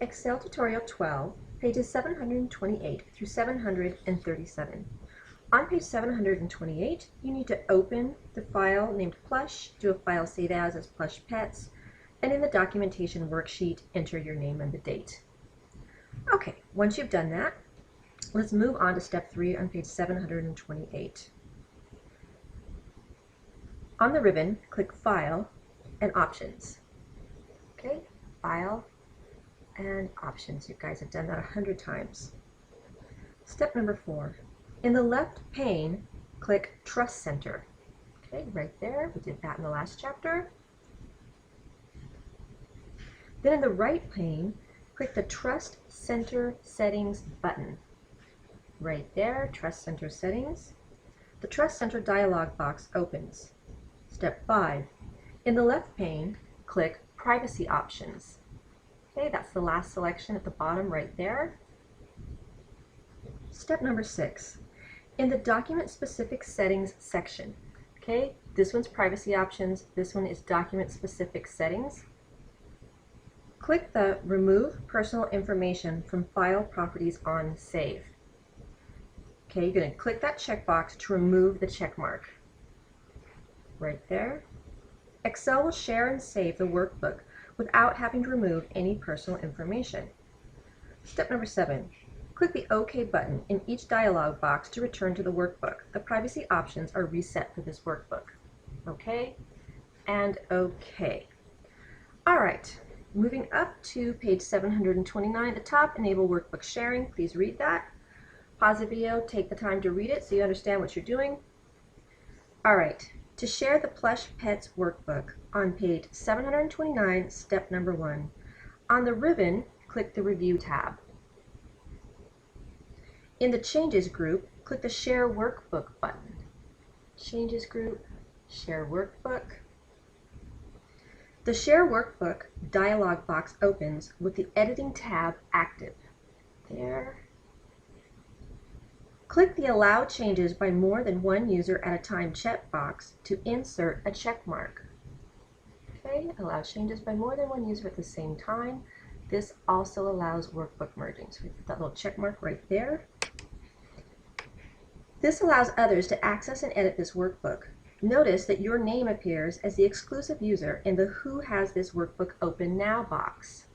Excel Tutorial 12, pages 728 through 737. On page 728, you need to open the file named Plush, do a file save as Plush Pets, and in the documentation worksheet, enter your name and the date. Okay, once you've done that, let's move on to step 3 on page 728. On the ribbon, click File and Options. Okay, File and Options. You guys have done that 100 times. Step number 4. In the left pane, click Trust Center. Okay, right there. We did that in the last chapter. Then in the right pane, click the Trust Center Settings button. Right there, Trust Center Settings. The Trust Center dialog box opens. Step 5. In the left pane, click Privacy Options. Okay, that's the last selection at the bottom right there. Step number 6. In the Document Specific Settings section, okay, this one's Privacy Options, this one is Document Specific Settings. Click the Remove Personal Information from File Properties on Save. Okay, you're going to click that checkbox to remove the check mark. Right there. Excel will share and save the workbook without having to remove any personal information. Step number 7. Click the OK button in each dialog box to return to the workbook. The privacy options are reset for this workbook. Okay and OK. All right, moving up to page 729 at the top, enable workbook sharing. Please read that. Pause the video, take the time to read it so you understand what you're doing. All right, to share the Plush Pets workbook on page 729, step number 1. On the ribbon, click the Review tab. In the Changes group, click the Share Workbook button. Changes group, Share Workbook. The Share Workbook dialog box opens with the Editing tab active. There. Click the Allow Changes by More Than One User at a Time checkbox to insert a check mark. Okay, allow changes by more than one user at the same time. This also allows workbook merging. So we put that little check mark right there. This allows others to access and edit this workbook. Notice that your name appears as the exclusive user in the Who Has This Workbook Open Now box.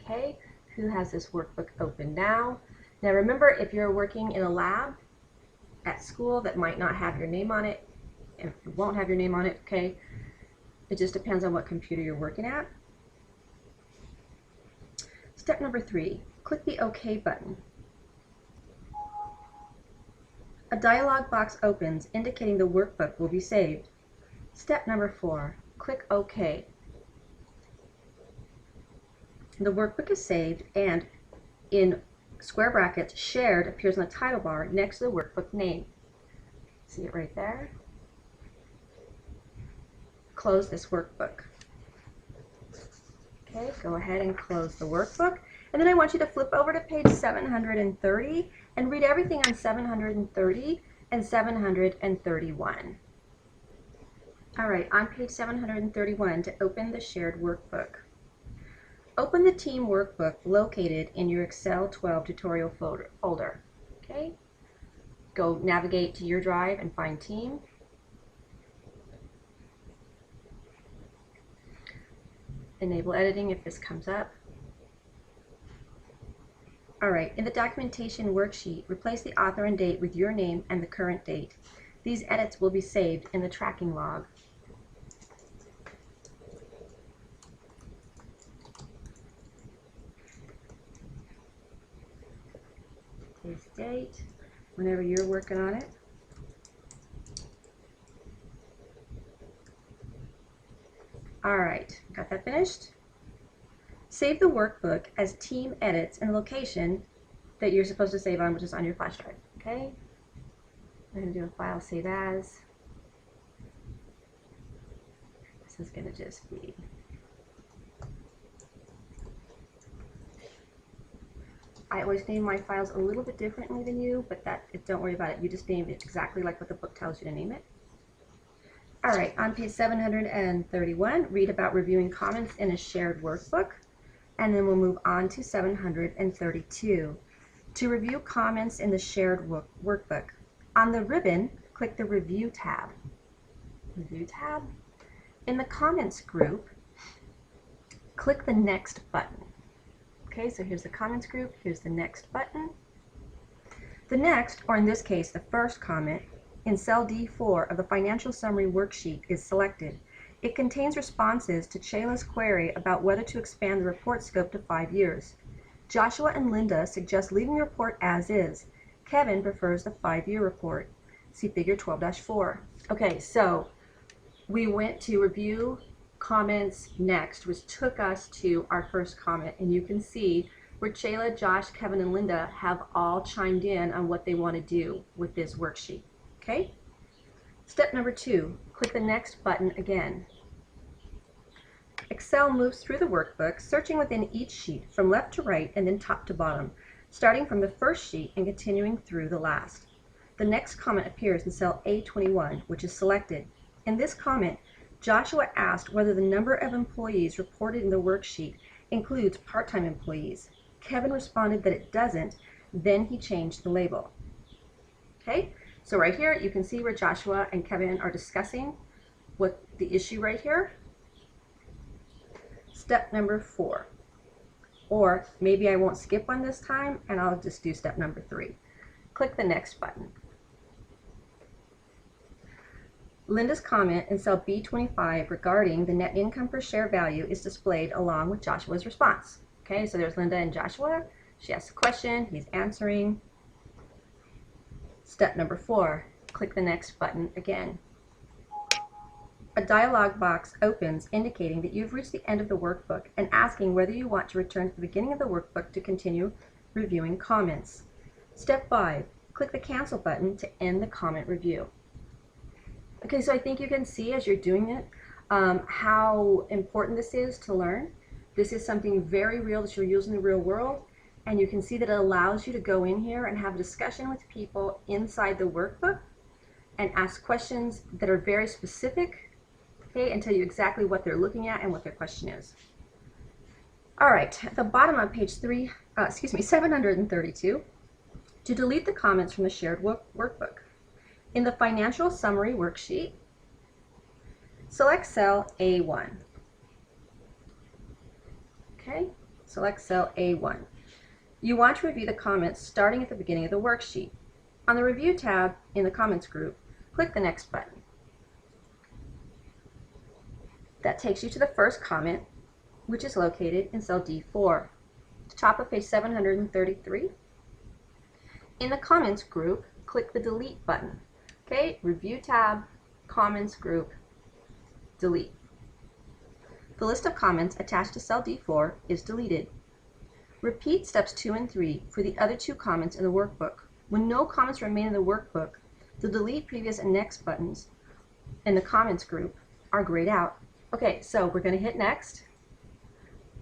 Okay, who has this workbook open now? Now remember, if you're working in a lab at school that might not have your name on it, and it won't have your name on it, okay, it just depends on what computer you're working at. Step number 3, click the OK button. A dialog box opens indicating the workbook will be saved. Step number 4, click OK. The workbook is saved and in square brackets, Shared appears in the title bar next to the workbook name. See it right there? Close this workbook. Okay, go ahead and close the workbook. And then I want you to flip over to page 730 and read everything on 730 and 731. All right, on page 731, to open the shared workbook. Open the team workbook located in your Excel 12 tutorial folder. Okay, go navigate to your drive and find team. Enable editing if this comes up. All right, in the documentation worksheet, replace the author and date with your name and the current date. These edits will be saved in the tracking log. Today's date, whenever you're working on it. All right, got that finished? Save the workbook as team edits in the location that you're supposed to save on, which is on your flash drive, okay? I'm gonna do a file save as. This is gonna just be I always name my files a little bit differently than you, but don't worry about it. You just name it exactly like what the book tells you to name it. All right, on page 731, read about reviewing comments in a shared workbook. and then we'll move on to 732. To review comments in the shared workbook, on the ribbon, click the Review tab. Review tab. In the Comments group, click the Next button. Okay, so here's the Comments group, here's the Next button. The next, or in this case, the first comment, in cell D4 of the Financial Summary worksheet is selected. It contains responses to Shayla's query about whether to expand the report scope to 5 years. Joshua and Linda suggest leaving the report as is. Kevin prefers the 5-year report. See Figure 12-4. Okay, so we went to review comments next, which took us to our first comment, and you can see where Shayla, Josh, Kevin, and Linda have all chimed in on what they want to do with this worksheet. Okay? Step number 2, click the Next button again. Excel moves through the workbook, searching within each sheet from left to right and then top to bottom, starting from the first sheet and continuing through the last. The next comment appears in cell A21, which is selected. In this comment, Joshua asked whether the number of employees reported in the worksheet includes part-time employees. Kevin responded that it doesn't, then he changed the label. Okay, so right here you can see where Joshua and Kevin are discussing what the issue right here. Step number 4, or maybe I won't skip one this time and I'll just do step number 3. Click the Next button. Linda's comment in cell B25 regarding the net income per share value is displayed along with Joshua's response. Okay, so there's Linda and Joshua. She asks a question, he's answering. Step number 4, click the Next button again. A dialog box opens indicating that you've reached the end of the workbook and asking whether you want to return to the beginning of the workbook to continue reviewing comments. Step 5, click the Cancel button to end the comment review. Okay, so I think you can see as you're doing it how important this is to learn. This is something very real that you're using in the real world, and you can see that it allows you to go in here and have a discussion with people inside the workbook and ask questions that are very specific, okay, and tell you exactly what they're looking at and what their question is. All right, at the bottom of page 732, to delete the comments from the shared workbook. In the Financial Summary worksheet, select cell A1. Okay, select cell A1. You want to review the comments starting at the beginning of the worksheet. On the Review tab in the Comments group, click the Next button. That takes you to the first comment, which is located in cell D4, top of page 733. In the Comments group, click the Delete button. Okay, Review tab, Comments group, delete. The list of comments attached to cell D4 is deleted. Repeat steps 2 and 3 for the other 2 comments in the workbook. When no comments remain in the workbook, the Delete, Previous, and Next buttons in the Comments group are grayed out. Okay, so we're going to hit Next,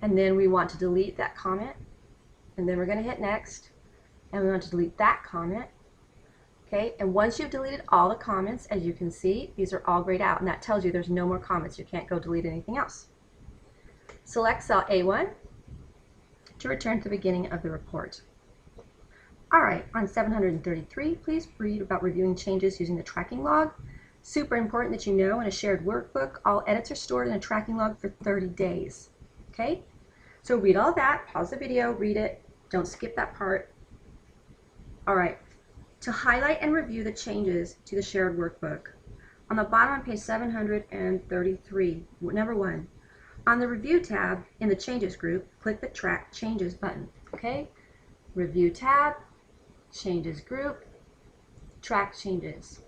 and then we want to delete that comment, and then we're going to hit Next, and we want to delete that comment. Okay, and once you've deleted all the comments, as you can see, these are all grayed out, and that tells you there's no more comments. You can't go delete anything else. Select cell A1 to return to the beginning of the report. All right, on 733, please read about reviewing changes using the tracking log. Super important that you know in a shared workbook, all edits are stored in a tracking log for 30 days. Okay, so read all that, pause the video, read it, don't skip that part. All right, to highlight and review the changes to the shared workbook, on the bottom of page 733, number 1, on the Review tab in the Changes group, click the Track Changes button. Okay, Review tab, Changes group, Track Changes.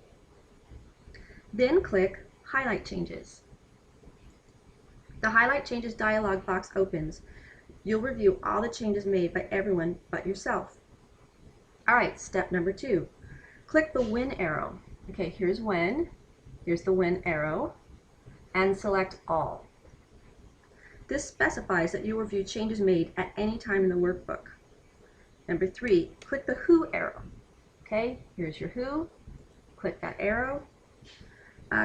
Then click Highlight Changes. The Highlight Changes dialog box opens. You'll review all the changes made by everyone but yourself. All right, step number 2. Click the When arrow. Okay, here's When. Here's the When arrow. And select All. This specifies that you'll review changes made at any time in the workbook. Number 3, click the Who arrow. Okay, here's your Who. Click that arrow.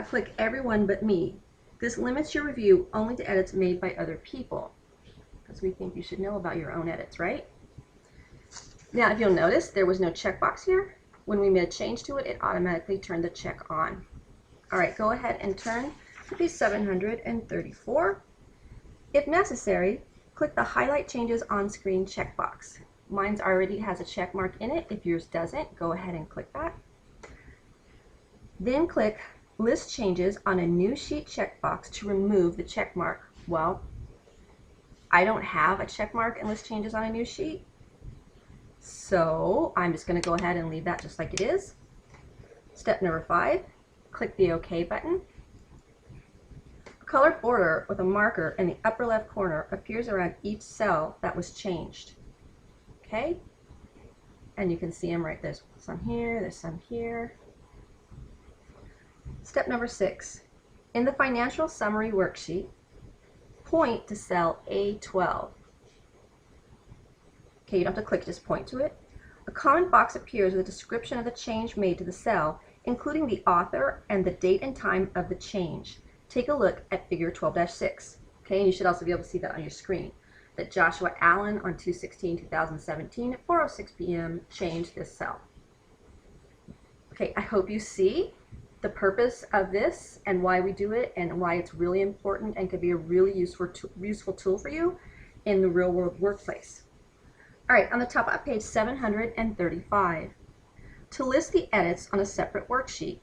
Click Everyone but Me. This limits your review only to edits made by other people. because we think you should know about your own edits, right? Now, if you'll notice, there was no checkbox here. When we made a change to it, it automatically turned the check on. All right, go ahead and turn to page 734. If necessary, click the Highlight Changes on Screen checkbox. Mine's already has a check mark in it. If yours doesn't, go ahead and click that. Then click List Changes on a New Sheet checkbox to remove the check mark. Well, I don't have a check mark in List Changes on a New Sheet, so I'm just going to go ahead and leave that just like it is. Step number 5, click the OK button. A colored border with a marker in the upper left corner appears around each cell that was changed. Okay? And you can see them right there. There's some here, there's some here. Step number 6. In the financial summary worksheet, point to cell A12. Okay, you don't have to click, just point to it. A comment box appears with a description of the change made to the cell, including the author and the date and time of the change. Take a look at figure 12-6. Okay, and you should also be able to see that on your screen, that Joshua Allen on 2/16/2017 at 4:06 p.m. changed this cell. Okay, I hope you see the purpose of this and why we do it and why it's really important and could be a really useful tool for you in the real world workplace. All right, on the top of page 735, to list the edits on a separate worksheet.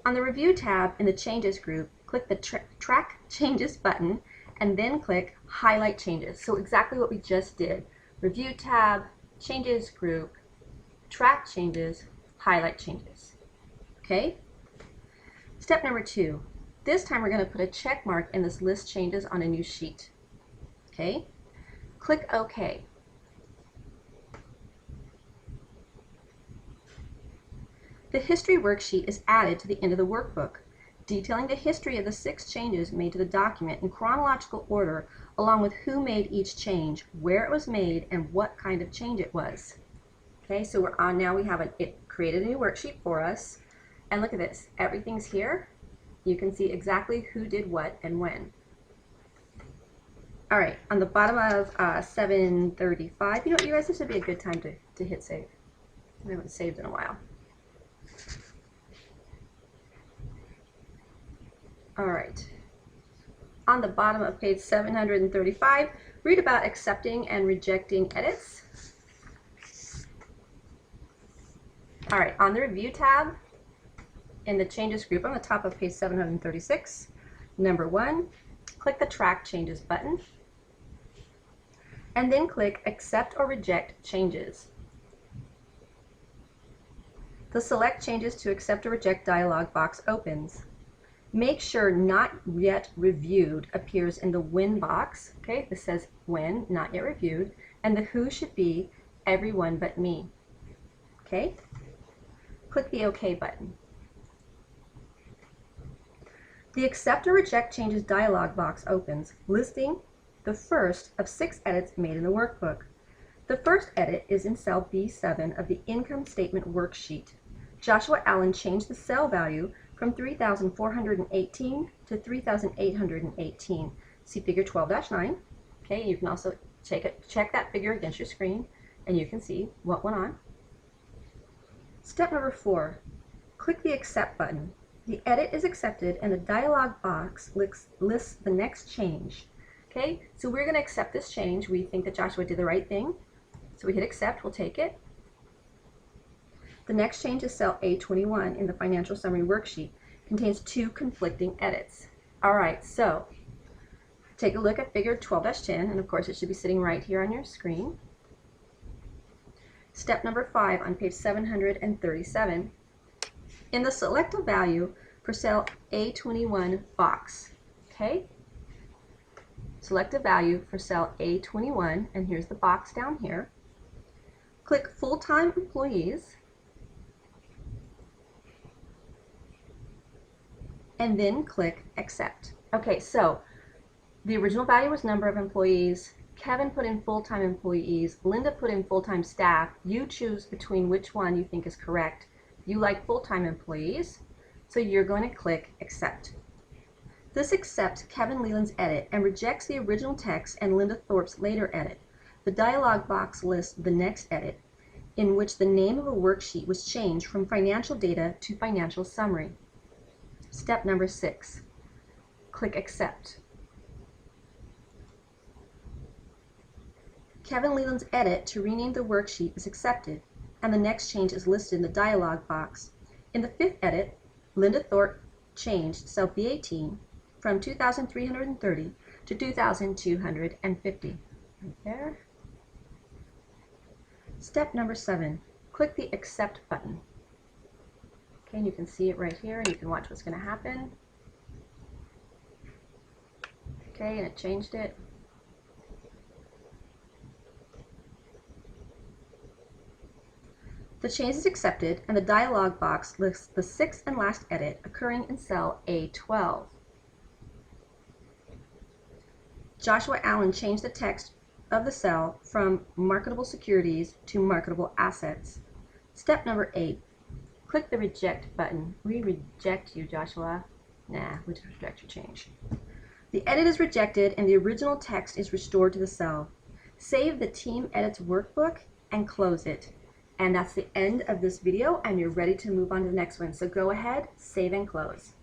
On the Review tab in the Changes group, click the Track Changes button and then click Highlight Changes. So exactly what we just did. Review tab, Changes group, Track Changes, Highlight Changes. Okay? Step number 2. This time we're going to put a check mark in this List Changes on a New Sheet. Okay? Click OK. The History worksheet is added to the end of the workbook, detailing the history of the 6 changes made to the document in chronological order, along with who made each change, where it was made, and what kind of change it was. Okay, so we're on now. We have it created a new worksheet for us, and look at this. Everything's here. You can see exactly who did what and when. All right, on the bottom of 735, you know what, you guys, this would be a good time to hit save. I haven't saved in a while. All right. On the bottom of page 735, read about accepting and rejecting edits. All right, on the Review tab in the Changes group on the top of page 736, number 1, click the Track Changes button, and then click Accept or Reject Changes. The Select Changes to Accept or Reject dialog box opens. Make sure Not Yet Reviewed appears in the When box. Okay, this says When, Not Yet Reviewed, and the Who should be Everyone But Me. Okay, click the OK button. The Accept or Reject Changes dialog box opens, listing the first of 6 edits made in the workbook. The first edit is in cell B7 of the Income Statement worksheet. Joshua Allen changed the cell value from 3,418 to 3,818. See figure 12-9. Okay, you can also check that figure against your screen and you can see what went on. Step number 4, click the Accept button. The edit is accepted and the dialog box lists the next change. Okay, so we're going to accept this change. We think that Joshua did the right thing. So we hit Accept, we'll take it. The next change is cell A21 in the Financial Summary worksheet. Contains 2 conflicting edits. All right, so take a look at figure 12-10, and of course it should be sitting right here on your screen. Step number 5 on page 737. In the Select a Value for cell A21 box. Okay? Select a value for cell A21, and here's the box down here. Click Full-Time Employees, and then click Accept. Okay, so the original value was number of employees. Kevin put in full-time employees. Linda put in full-time staff. You choose between which one you think is correct. You like full-time employees, so you're going to click Accept. This accepts Kevin Leland's edit and rejects the original text and Linda Thorpe's later edit. The dialog box lists the next edit, in which the name of a worksheet was changed from financial data to financial summary. Step number 6. Click Accept. Kevin Leland's edit to rename the worksheet is accepted, and the next change is listed in the dialog box. In the 5th edit, Linda Thorpe changed cell B18 from 2,330 to 2,250. Right there. Step number 7. Click the Accept button. Okay, and you can see it right here, and you can watch what's going to happen. Okay, and it changed it. The change is accepted, and the dialog box lists the 6th and last edit occurring in cell A12. Joshua Allen changed the text of the cell from marketable securities to marketable assets. Step number 8. Click the Reject button. We reject you, Joshua. Nah, we just reject your change. The edit is rejected and the original text is restored to the cell. Save the Team Edits workbook and close it. And that's the end of this video, and you're ready to move on to the next one. So go ahead, save and close.